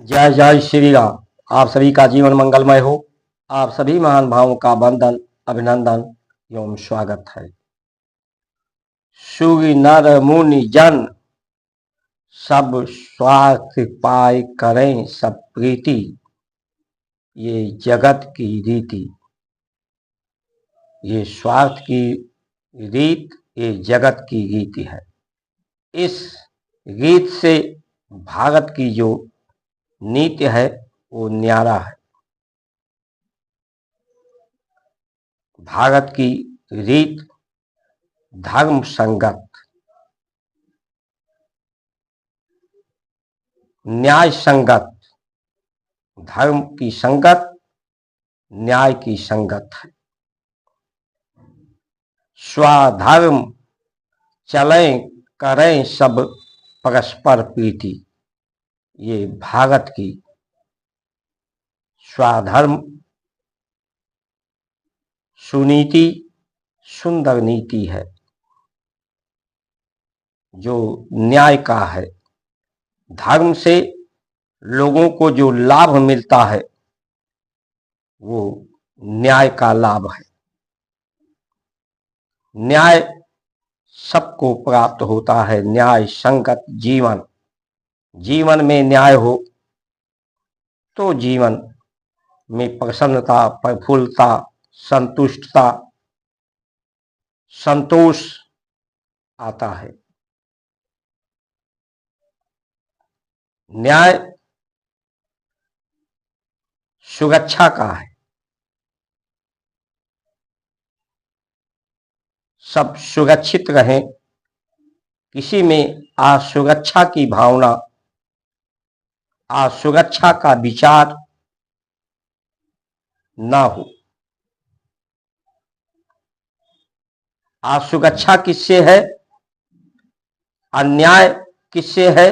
जय जय श्री राम। आप सभी का जीवन मंगलमय हो। आप सभी महान भावों का वंदन, अभिनंदन एवं स्वागत है। सूर्य नर मुनि जन सब स्वार्थ पाए करें सब प्रीति, ये जगत की रीति। ये स्वार्थ की रीत, ये जगत की रीति है। इस रीत से भारत की जो नीति है वो न्यारा है। भारत की रीत धर्म संगत, न्याय संगत, धर्म की संगत, न्याय की संगत है। स्वधर्म चलें करें सब परस्पर प्रीति, ये भारत की स्वधर्म सुनीति सुंदर नीति है, जो न्याय का है। धर्म से लोगों को जो लाभ मिलता है वो न्याय का लाभ है। न्याय सबको प्राप्त होता है। न्याय संगत जीवन, जीवन में न्याय हो तो जीवन में प्रसन्नता, प्रफुल्लता, संतुष्टता, संतोष आता है। न्याय सुरक्षा का है। सब सुरक्षित रहें, किसी में असुरक्षा की भावना, असुरक्षा का विचार ना हो। असुरक्षा किससे है? अन्याय किससे है?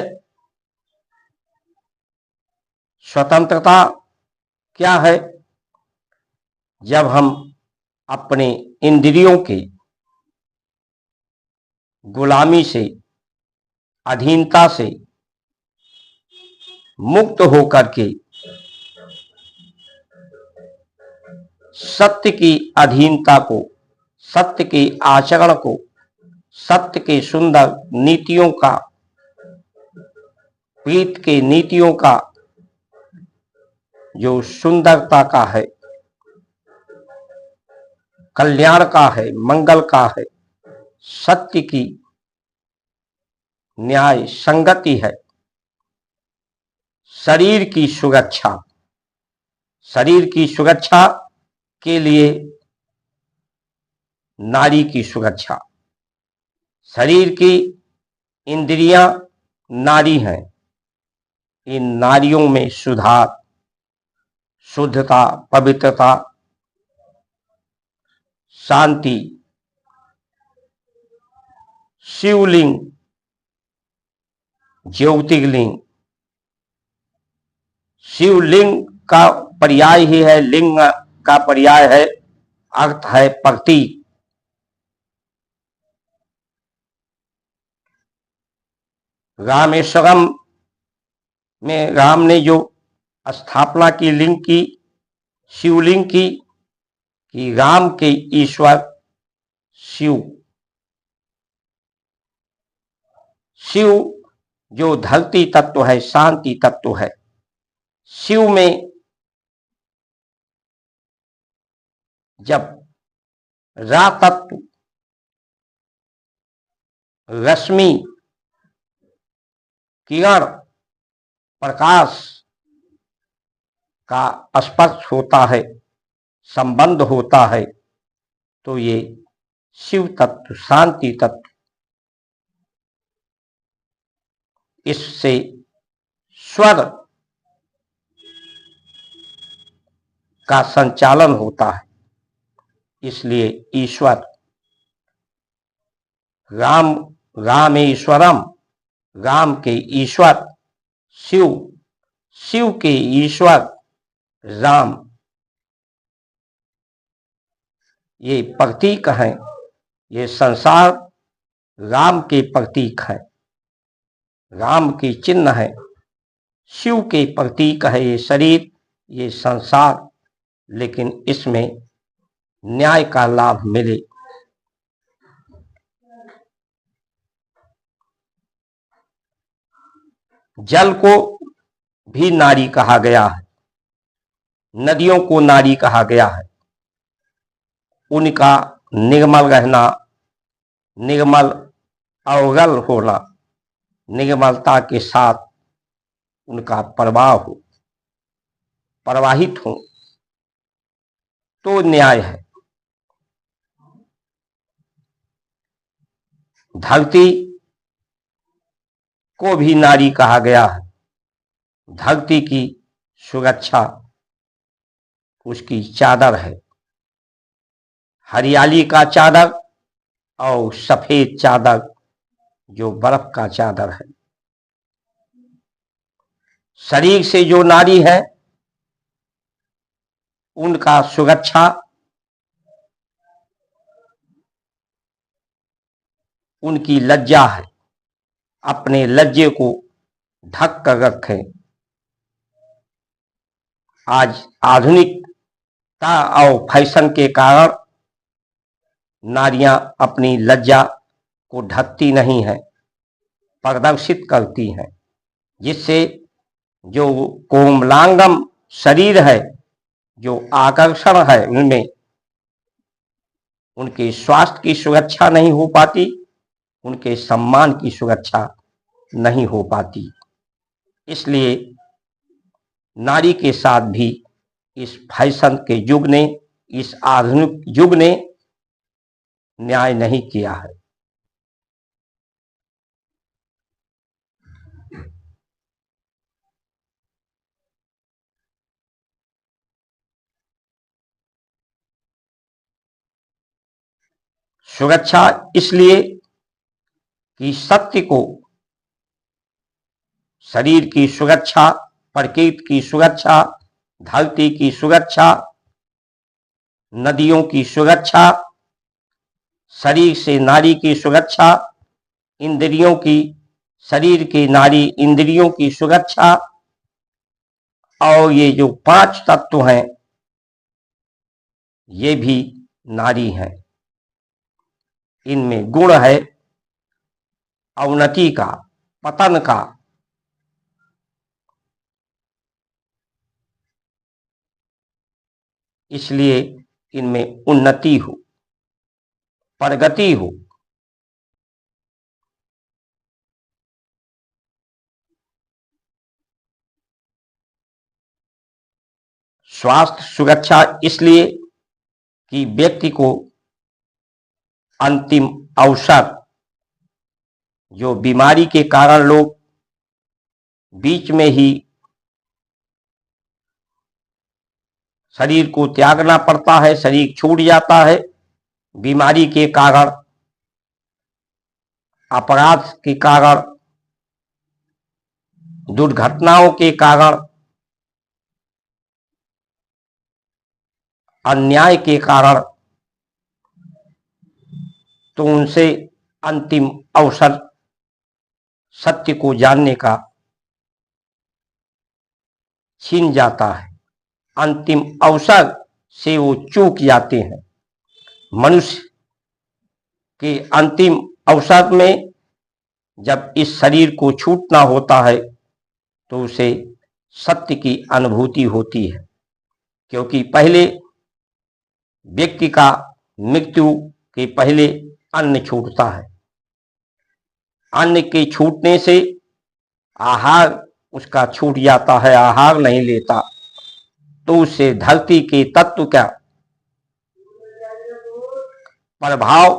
स्वतंत्रता क्या है? जब हम अपने इंद्रियों के गुलामी से, अधीनता से मुक्त होकर के सत्य की अधीनता को, सत्य के आचरण को, सत्य के सुंदर नीतियों का, प्रीत के नीतियों का जो सुंदरता का है, कल्याण का है, मंगल का है, सत्य की न्याय संगति है। शरीर की सुरक्षा, शरीर की सुरक्षा के लिए नारी की सुरक्षा। शरीर की इंद्रियां नारी हैं। इन नारियों में सुधार, शुद्धता, पवित्रता, शांति, शिवलिंग, ज्योतिर्लिंग, शिवलिंग का पर्याय ही है, लिंग का पर्याय है, अर्थ है प्रतीक। रामेश्वरम में राम ने जो स्थापना की लिंग की, शिवलिंग की, कि राम के ईश्वर शिव, शिव जो धरती तत्व है, शांति तत्व है। शिव में जब रा तत्व, रश्मि, किरण, प्रकाश का स्पर्श होता है, संबंध होता है, तो ये शिव तत्व, शांति तत्व, इससे स्वर का संचालन होता है। इसलिए ईश्वर राम, रामेश्वरम, राम के ईश्वर शिव, शिव के ईश्वर राम, ये प्रतीक हैं। ये संसार राम के प्रतीक है, राम की चिन्ह है। शिव के प्रतीक है ये शरीर, ये संसार, लेकिन इसमें न्याय का लाभ मिले। जल को भी नारी कहा गया है, नदियों को नारी कहा गया है। उनका निर्मल रहना, निर्मल अवगल होना, निर्मलता के साथ उनका प्रवाह हो, प्रवाहित हो, तो न्याय है। धरती को भी नारी कहा गया है। धरती की सुरक्षा उसकी चादर है, हरियाली का चादर और सफेद चादर जो बर्फ का चादर है। शरीर से जो नारी है उनका सुरक्षा उनकी लज्जा है, अपने लज्जे को ढक कर रखें। आज आधुनिकता और फैशन के कारण नारियां अपनी लज्जा को ढकती नहीं है, प्रदर्शित करती हैं, जिससे जो कोमलांगम शरीर है, जो आकर्षण है उनमें, उनके स्वास्थ्य की सुरक्षा नहीं हो पाती, उनके सम्मान की सुरक्षा नहीं हो पाती। इसलिए नारी के साथ भी इस फैशन के युग ने, इस आधुनिक युग ने न्याय नहीं किया है। सुरक्षा इसलिए कि सत्य को, शरीर की सुरक्षा, प्रकृति की सुरक्षा, धरती की सुरक्षा, नदियों की सुरक्षा, शरीर से नारी की सुरक्षा, इंद्रियों की, शरीर के नारी इंद्रियों की सुरक्षा, और ये जो 5 तत्व हैं ये भी नारी हैं। इनमें गुण है अवनति का, पतन का, इसलिए इनमें उन्नति हो, प्रगति हो। स्वास्थ्य सुरक्षा इसलिए कि व्यक्ति को अंतिम अवसर, जो बीमारी के कारण लोग बीच में ही शरीर को त्यागना पड़ता है, शरीर छूट जाता है, बीमारी के कारण, अपराध के कारण, दुर्घटनाओं के कारण, अन्याय के कारण, तो उनसे अंतिम अवसर सत्य को जानने का छीन जाता है। अंतिम अवसर से वो चूक जाते हैं। मनुष्य के अंतिम अवसर में जब इस शरीर को छूटना होता है तो उसे सत्य की अनुभूति होती है, क्योंकि पहले व्यक्ति का मृत्यु के पहले अन्न छूटता है। अन्न के छूटने से आहार उसका छूट जाता है, आहार नहीं लेता, तो उससे धरती के तत्व का प्रभाव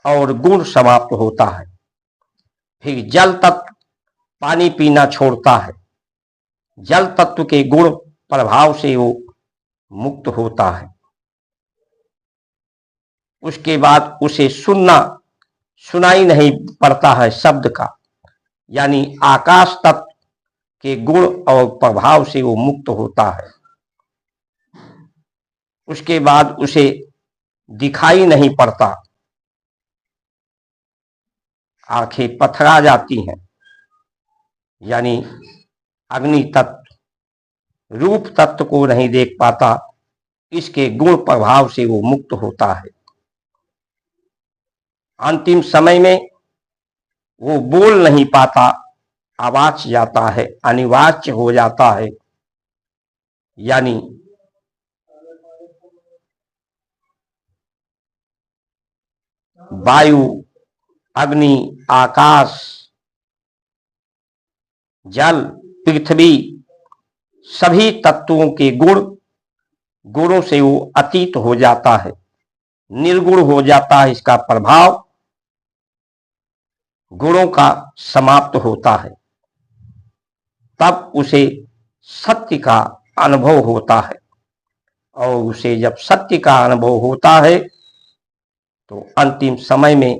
और गुण समाप्त होता है। फिर जल तत्व पानी पीना छोड़ता है, जल तत्व के गुण प्रभाव से वो मुक्त होता है। उसके बाद उसे सुनाई नहीं पड़ता है शब्द का, यानी आकाश तत्व के गुण और प्रभाव से वो मुक्त होता है। उसके बाद उसे दिखाई नहीं पड़ता, आंखें पथरा जाती हैं, यानी अग्नि तत्व रूप तत्व को नहीं देख पाता, इसके गुण प्रभाव से वो मुक्त होता है। अंतिम समय में वो बोल नहीं पाता, अवाच्य जाता है, अनिवाच्य हो जाता है। यानी वायु, अग्नि, आकाश, जल, पृथ्वी, सभी तत्वों के गुणों से वो अतीत हो जाता है, निर्गुण हो जाता है। इसका प्रभाव गुणों का समाप्त होता है, तब उसे सत्य का अनुभव होता है। और उसे जब सत्य का अनुभव होता है तो अंतिम समय में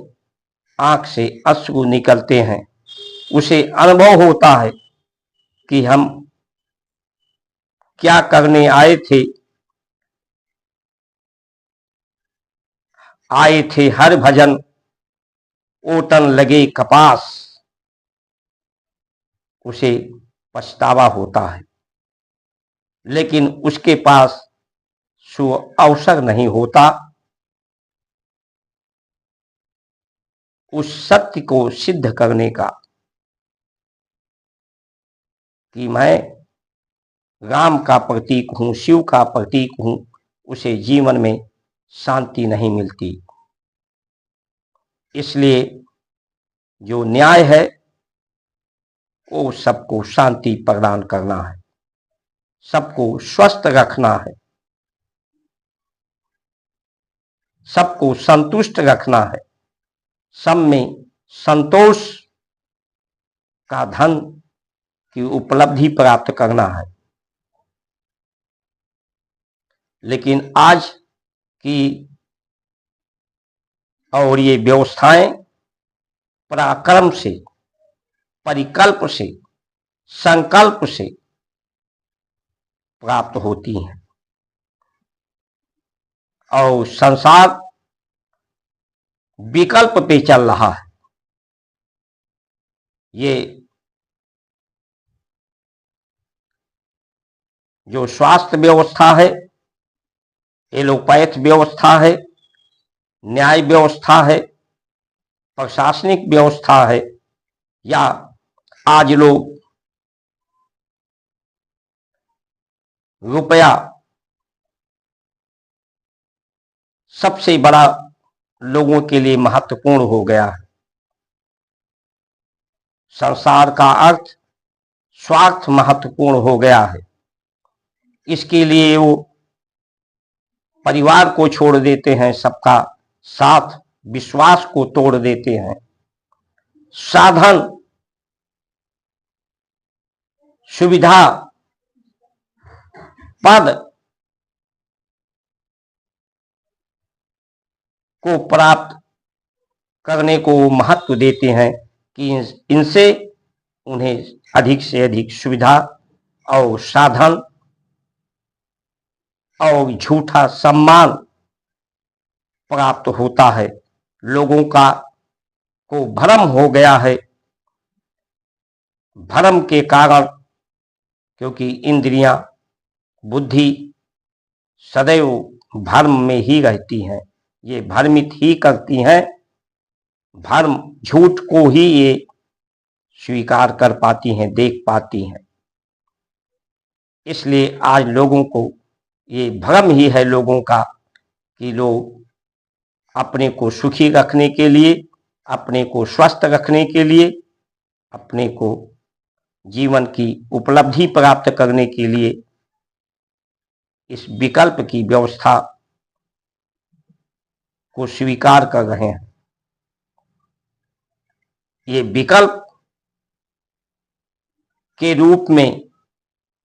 आंख से अश्रु निकलते हैं। उसे अनुभव होता है कि हम क्या करने आए थे हर भजन ओटन लगे कपास। उसे पछतावा होता है, लेकिन उसके पास सो अवसर नहीं होता उस सत्य को सिद्ध करने का कि मैं राम का प्रतीक हूं, शिव का प्रतीक हूं। उसे जीवन में शांति नहीं मिलती। इसलिए जो न्याय है वो सबको शांति प्रदान करना है, सबको स्वस्थ रखना है, सबको संतुष्ट रखना है, सब में संतोष का धन की उपलब्धि प्राप्त करना है। लेकिन आज की और ये व्यवस्थाएं पराक्रम से, परिकल्प से, संकल्प से प्राप्त होती हैं और संसार विकल्प पे चल रहा है। ये जो स्वास्थ्य व्यवस्था है, एलोपैथ व्यवस्था है, न्याय व्यवस्था है, प्रशासनिक व्यवस्था है, या आज लोग रुपया सबसे बड़ा लोगों के लिए महत्वपूर्ण हो गया है। संसार का अर्थ स्वार्थ महत्वपूर्ण हो गया है। इसके लिए वो परिवार को छोड़ देते हैं, सबका साथ विश्वास को तोड़ देते हैं। साधन, सुविधा, पद को प्राप्त करने को महत्व देते हैं कि इनसे उन्हें अधिक से अधिक सुविधा और साधन और झूठा सम्मान प्राप्त होता है। लोगों का को भ्रम हो गया है। भ्रम के कारण, क्योंकि इंद्रियां, बुद्धि सदैव भ्रम में ही रहती हैं, ये भ्रमित ही करती हैं। भ्रम, झूठ को ही ये स्वीकार कर पाती हैं, देख पाती हैं। इसलिए आज लोगों को ये भ्रम ही है लोगों का कि लोग अपने को सुखी रखने के लिए, अपने को स्वस्थ रखने के लिए, अपने को जीवन की उपलब्धि प्राप्त करने के लिए इस विकल्प की व्यवस्था को स्वीकार कर रहे हैं। ये विकल्प के रूप में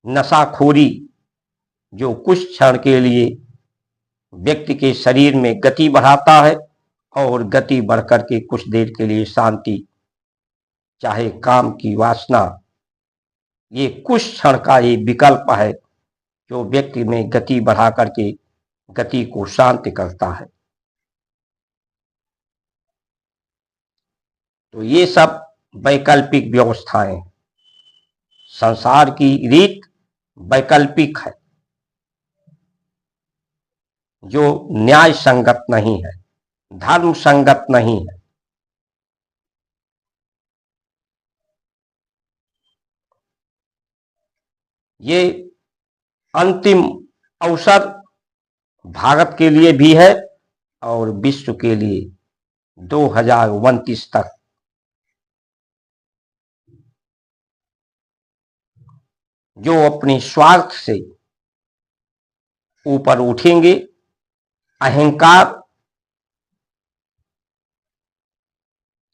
नशाखोरी, जो कुछ क्षण के लिए व्यक्ति के शरीर में गति बढ़ाता है और गति बढ़कर के कुछ देर के लिए शांति, चाहे काम की वासना, ये कुछ क्षण का ये विकल्प है जो व्यक्ति में गति बढ़ा करके गति को शांत करता है। तो ये सब वैकल्पिक व्यवस्थाएं हैं। संसार की रीत वैकल्पिक है, जो न्याय संगत नहीं है, धर्म संगत नहीं है। ये अंतिम अवसर भारत के लिए भी है और विश्व के लिए 2029 तक। जो अपने स्वार्थ से ऊपर उठेंगे, अहंकार,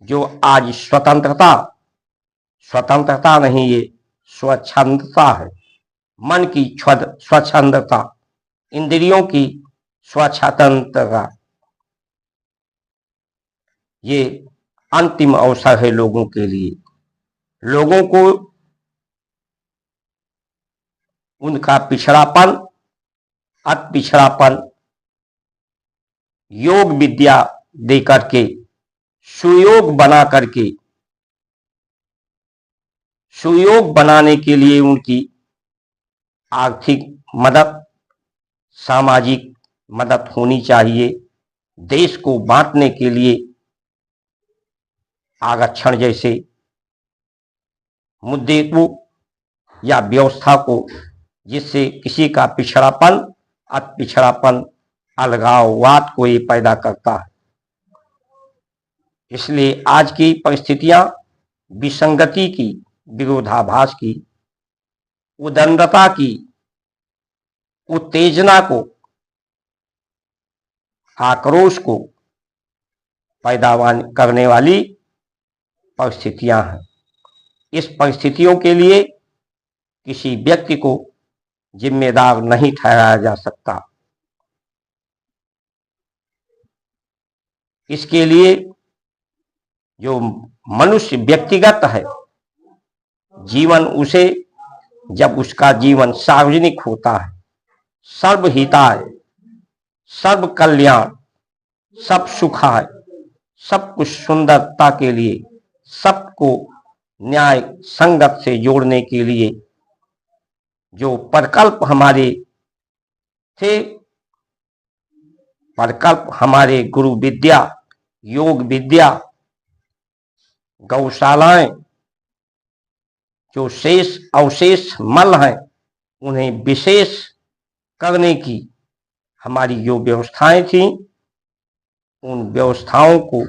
जो आज स्वतंत्रता नहीं, ये स्वच्छंदता है, मन की स्वच्छंदता, इंद्रियों की स्वतंत्रता, ये अंतिम अवसर है लोगों के लिए। लोगों को उनका पिछड़ापन, अति पिछड़ापन योग विद्या दे करके, सुयोग बना करके, सुयोग बनाने के लिए उनकी आर्थिक मदद, सामाजिक मदद होनी चाहिए। देश को बांटने के लिए आरक्षण जैसे मुद्दे को या व्यवस्था को, जिससे किसी का पिछड़ापन, अति पिछड़ापन, अलगाववाद को ये पैदा करता है। इसलिए आज की परिस्थितियां विसंगति की, विरोधाभास की, उदंडता की, उत्तेजना को, आक्रोश को पैदा करने वाली परिस्थितियां हैं। इस परिस्थितियों के लिए किसी व्यक्ति को जिम्मेदार नहीं ठहराया जा सकता। इसके लिए जो मनुष्य व्यक्तिगत है जीवन, उसे जब उसका जीवन सार्वजनिक होता है, सर्वहिताय, सर्व कल्याण, सब सुखाय, सब कुछ सुंदरता के लिए, सबको न्याय संगत से जोड़ने के लिए जो प्रकल्प हमारे थे, प्रकल्प हमारे गुरु विद्या, योग विद्या, गौशालाएं, जो शेष अवशेष मल हैं, उन्हें विशेष करने की हमारी जो व्यवस्थाएं थी, उन व्यवस्थाओं को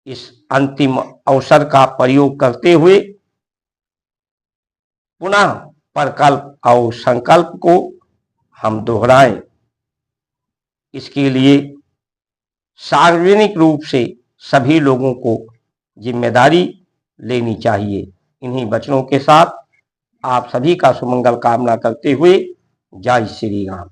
इस अंतिम अवसर का प्रयोग करते हुए पुनः प्रकल्प और संकल्प को हम दोहराएं। इसके लिए सार्वजनिक रूप से सभी लोगों को जिम्मेदारी लेनी चाहिए। इन्हीं वचनों के साथ आप सभी का सुमंगल कामना करते हुए जय श्री राम।